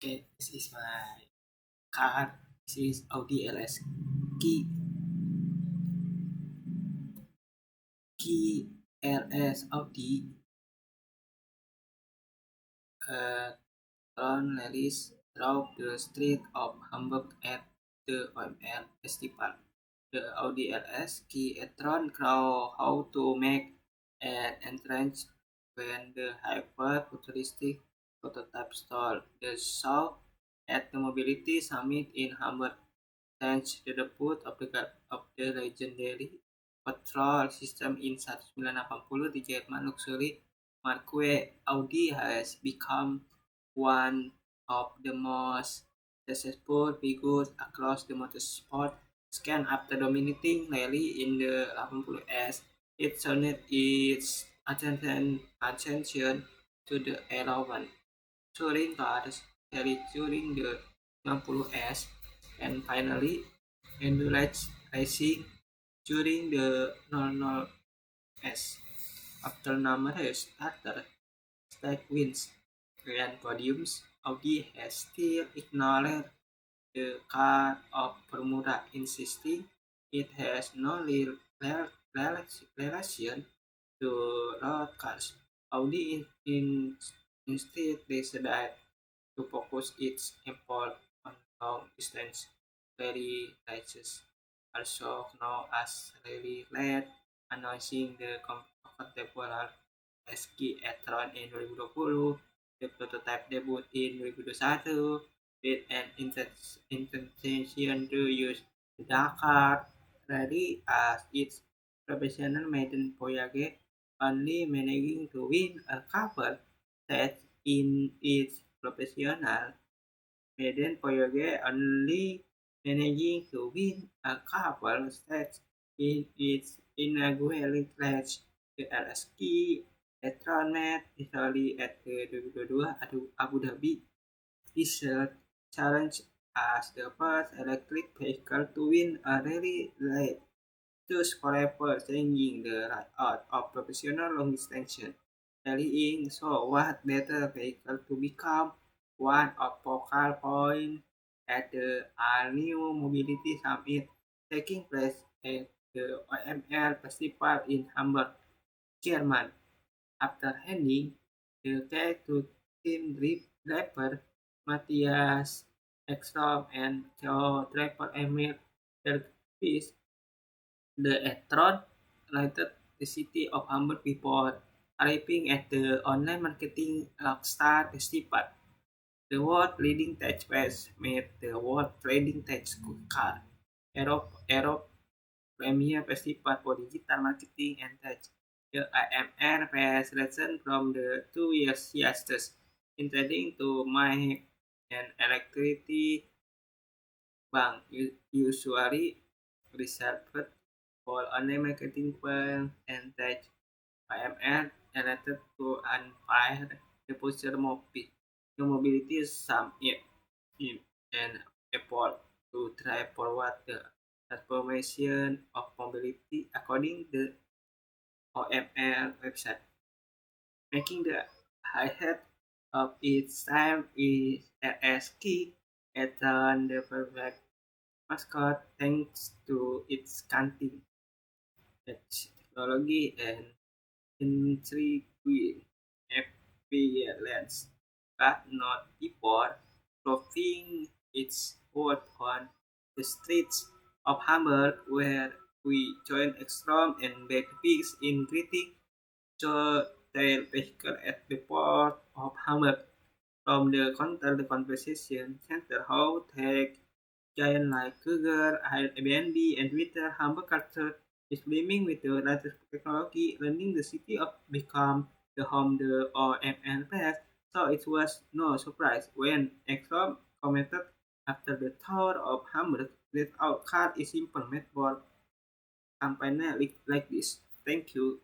Okay, this is my car. This is Audi RS Q, RS Audi uh, Rallies through the street of Hamburg at the OMR Festival. The Audi RS e-tron know how to make an entrance when the hyper-futuristic prototype stalled the show at the Mobility Summit in Hamburg. Thanks to the debut of the legendary Quattro system in 1980, the German luxury marque Audi has become one of the most successful figures across the motorsport scene after dominating rally in the 80s. It turned its attention to the era one touring cars rally during the 90s and finally endurance racing during the 00s. After numerous starter stake wins and podiums, Audi has still ignored the car of Formula, insisting it has no relation to road cars. Audi instead decided to focus its effort on long-distance rally races, also known as rally led, announcing the contemporary SQ e-tron in 2020. The prototype debuted in 2021 with an intention to use the Dakar Rally as its professional maiden voyage, only managing to win a couple sets in its professional maiden voyage, only managing to win a couple sets in its inaugural race. The RSQ e-tron met Italy at the 2022 Abu Dhabi Desert Challenge as the first electric vehicle to win a rally race, thus forever changing the layout of professional long-distance rallying. So what better vehicle to become one of focal point at the all-new Mobility Summit taking place at the OMR Festival in Hamburg, Germany. After handing the key to team driver Matthias Ekstrom and co-driver Emil Bergqvist, the e-tron lighted the city of Hamburg before arriving at the online marketing rockstar festival. The world leading tech space made the world leading tech car. Europe Premier Festival for Digital Marketing and Tech. The IMR has lesson from the 2 years hiatus, intending to make an electricity bank usually reserved for online marketing firms and tech. IMR elected to unveil the future mobility summit in an effort to drive forward the transformation of mobility according to the OMR website. Making the ahead of its time is RSK at the perfect mascot thanks to its cutting edge technology and intriguing appearance, but not before proving its worth on the streets of Hamburg, where we joined Ekstrom and Bergfix in greeting to their vehicle at the port of Hamburg. From the counter, the conversation centered how tech giant like Google, Airbnb, and Twitter, Hamburg culture is blooming with the latest technology, learning the city of become the home the OMN best. So it was no surprise when Exxon commented after the tour of Hamburg that our car is simple made for campaign like this. Thank you.